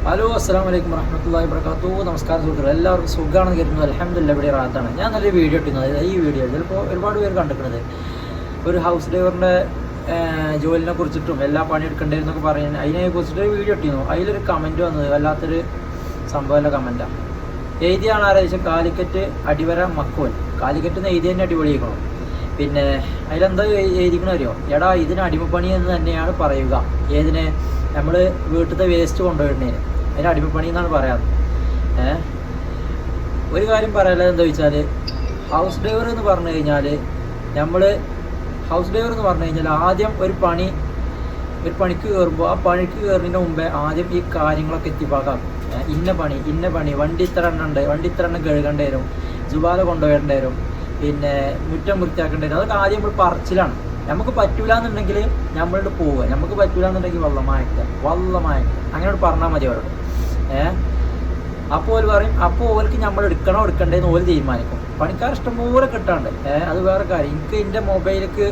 Hello അസ്സലാമു അലൈക്കും വറഹ്മത്തുള്ളാഹി വബറകാതുഹു. നമസ്കാരം സുഹൃത്തുക്കളെ, എല്ലാവർക്കും സുഖമാണെന്ന് കരുതുന്നു. അൽഹംദുലില്ലാഹ് ഇവിടെ റാഹത്താണ്. ഞാൻ നല്ലൊരു വീഡിയോ ഇട്ടിരുന്നത്. ഈ വീഡിയോ ചിലപ്പോൾ ഒരുപാട് പേര് കണ്ടിരിക്കുന്നത് ഒരു ഹൗസ് ഡ്രൈവറിൻ്റെ ജോലിനെ കുറിച്ചിട്ടും എല്ലാ പണിയെടുക്കേണ്ടതെന്നൊക്കെ പറയാൻ അതിനെ കുറിച്ചിട്ടൊരു വീഡിയോ ഇട്ടിരുന്നു. അതിലൊരു കമൻറ്റ് വന്നത് വല്ലാത്തൊരു സംഭവമല്ല കമൻറ്റാണ്. എഴുതിയാണ് ആരാധിച്ച കാലിക്കറ്റ് അടിവര മക്കോൻ. കാലിക്കറ്റ് നിന്ന് എഴുതി തന്നെ അടിപൊളിയാക്കണം. പിന്നെ അതിലെന്താ എഴുതിക്കണ അറിയോ? എടാ ഇതിന് അടിമപ്പണി എന്ന് തന്നെയാണ് പറയുക. ഏതിനെ? നമ്മൾ വീട്ടിലത്തെ വേസ്റ്റ് കൊണ്ടുപോയിടുന്നതിന് അതിന് അടിമപ്പണി എന്നാണ് പറയാറ്. ഒരു കാര്യം പറയാനുള്ളത് എന്താ വെച്ചാൽ, ഹൗസ് ഡ്രൈവർ എന്ന് പറഞ്ഞു കഴിഞ്ഞാൽ ആദ്യം ഒരു പണിക്ക് കയറുമ്പോൾ ആ പണിക്ക് കയറുന്നതിന് മുമ്പേ ആദ്യം ഈ കാര്യങ്ങളൊക്കെ എത്തിപ്പാക്കാം. ഇന്ന പണി, വണ്ടി ഇത്ര എണ്ണം കഴുകേണ്ടി വരും, ജുബാല കൊണ്ടുപോകേണ്ടി വരും, പിന്നെ മുറ്റം വൃത്തിയാക്കേണ്ടി വരും. അതൊക്കെ ആദ്യം നമ്മൾ പറച്ചിലാണ്. നമുക്ക് പറ്റൂല എന്നുണ്ടെങ്കിൽ നമ്മളുടെ പോവുക, നമുക്ക് പറ്റൂല എന്നുണ്ടെങ്കിൽ വള്ളമായക്ക അങ്ങനെ പറഞ്ഞാൽ മതി അവരോട്. അപ്പോൾ ഓല് പറയും, അപ്പോൾ ഓൽക്ക് നമ്മൾ എടുക്കണ്ടേന്ന് ഓല് തീരുമാനിക്കും. പണിക്കാർ ഇഷ്ടംപോലെ കിട്ടാണ്ട്. അത് വേറെ കാര്യം. എനിക്ക് എൻ്റെ മൊബൈലിലേക്ക്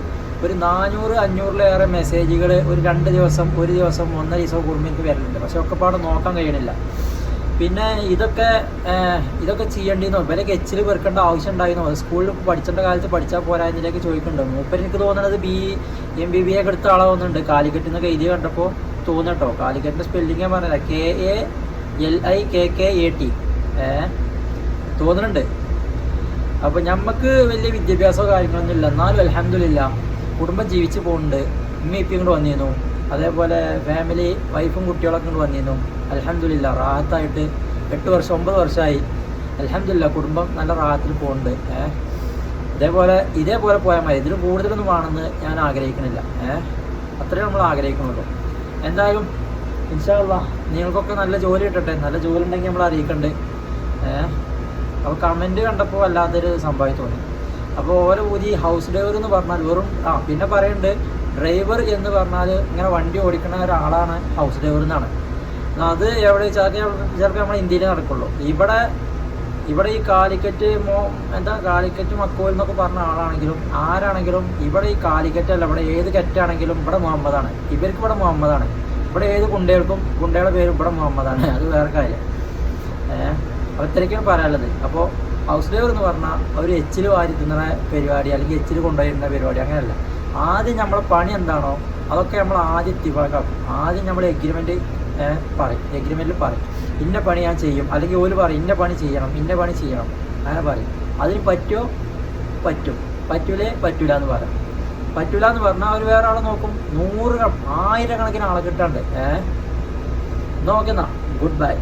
ഒരു 400-500-ലേറെ മെസ്സേജുകൾ ഒരു 2 ദിവസം, ഒരു ദിവസം, 1 ദിവസം കൂടുമ്പോൾ എനിക്ക് വരുന്നുണ്ട്. പക്ഷെ ഒക്കെ പാടെ നോക്കാൻ കഴിയണില്ല. പിന്നെ ഇതൊക്കെ ചെയ്യേണ്ടിയെന്നോ ഇവരൊക്കെ എച്ചിൽ പെറുക്കേണ്ട ആവശ്യം ഉണ്ടായിരുന്നോ? സ്കൂളിൽ പഠിച്ചേണ്ട കാലത്ത് പഠിച്ചാൽ പോരാതിലേക്ക് ചോദിക്കുന്നുണ്ടോ? മൂപ്പര് എനിക്ക് തോന്നുന്നത് MBBA ഒക്കെ എടുത്ത ആളാവുന്നുണ്ട്. കാലിക്കറ്റിൽ നിന്നൊക്കെ എഴുതി കണ്ടപ്പോൾ തോന്നട്ടോ. കാലിക്കറ്റിൻ്റെ സ്പെല്ലിങ് ഞാൻ പറഞ്ഞില്ല, KALIKKAT തോന്നുന്നുണ്ട്. അപ്പോൾ നമുക്ക് വലിയ വിദ്യാഭ്യാസമോ കാര്യങ്ങളൊന്നും ഇല്ല, എന്നാലും അൽഹംദുലില്ലാ കുടുംബം ജീവിച്ച് പോകുന്നുണ്ട്. ഉമ്മയും ഇപ്പം ഇങ്ങോട്ട് വന്നിരുന്നു, അതേപോലെ ഫാമിലി വൈഫും കുട്ടികളൊക്കെ ഇങ്ങോട്ട് വന്നിരുന്നു. അൽഹംദുലില്ലാ റാഹത്തായിട്ട് 8 വർഷം 9 വർഷമായി. അൽഹംദുലില്ലാ കുടുംബം നല്ല റാഹത്തിൽ പോകുന്നുണ്ട്. ഇതേപോലെ പോയാൽ മതി. ഇതിന് കൂടുതലൊന്നും വേണമെന്ന് ഞാൻ ആഗ്രഹിക്കണില്ല. അത്രയും നമ്മൾ ആഗ്രഹിക്കണമല്ലോ. എന്തായാലും ഇൻഷാ അല്ലാഹ് നിങ്ങൾക്കൊക്കെ നല്ല ജോലി കിട്ടട്ടെ. നല്ല ജോലി ഉണ്ടെങ്കിൽ നമ്മൾ അറിയിക്കണ്ട്. അപ്പോൾ കമൻറ്റ് കണ്ടപ്പോൾ വല്ലാത്തൊരു സംഭവം തോന്നി. അപ്പോൾ ഓരോ പുതിയ ഹൗസ് ഡ്രൈവർ എന്ന് പറഞ്ഞാൽ വെറും പിന്നെ പറയുന്നുണ്ട്, ഡ്രൈവർ എന്ന് പറഞ്ഞാൽ ഇങ്ങനെ വണ്ടി ഓടിക്കുന്ന ഒരാളാണ് ഹൗസ് ഡ്രൈവർ എന്നാണ്. അത് എവിടെ ചിലപ്പോൾ നമ്മൾ ഇന്ത്യയിൽ നടക്കുള്ളൂ. ഇവിടെ ഈ കാലിക്കറ്റ് മക്കോൽ എന്നൊക്കെ പറഞ്ഞ ആളാണെങ്കിലും ആരാണെങ്കിലും ഇവിടെ ഈ കാലിക്കറ്റ് അല്ല, ഇവിടെ ഏത് കെറ്റാണെങ്കിലും ഇവിടെ മുഹമ്മദാണ്. ഇവർക്ക് ഇവിടെ മുഹമ്മദാണ്. ഇവിടെ ഏത് ഗുണ്ടയുടെ പേരും ഇവിടെ മുഹമ്മദാണ്. അത് വേറെ കാര്യം. അത്രയ്ക്കാണ് പറയാനുള്ളത്. അപ്പോൾ ഹൗസ് ഡ്രൈവർ എന്ന് പറഞ്ഞാൽ ഒരു എച്ചിൽ വാരി തിന്നുന്ന പരിപാടി, അല്ലെങ്കിൽ എച്ചിൽ കൊണ്ടുപോയിരുന്ന പരിപാടി അങ്ങനെയല്ല. ആദ്യം നമ്മളെ പണി എന്താണോ അതൊക്കെ നമ്മൾ ആദ്യം എത്തിപ്പാക്കാം. ആദ്യം നമ്മൾ എഗ്രിമെൻറ്റിൽ പറയും ഇന്ന പണി ഞാൻ ചെയ്യും, അല്ലെങ്കിൽ ഓല് പറയും ഇന്ന പണി ചെയ്യണം അങ്ങനെ പറയും. അതിന് പറ്റൂല എന്ന് പറയാം. പറ്റൂല എന്ന് പറഞ്ഞാൽ അവർ വേറെ ആളെ നോക്കും. 100 1000 കണക്കിന് ആളെ കിട്ടാണ്ട്. നോക്കുന്ന ഗുഡ് ബൈ.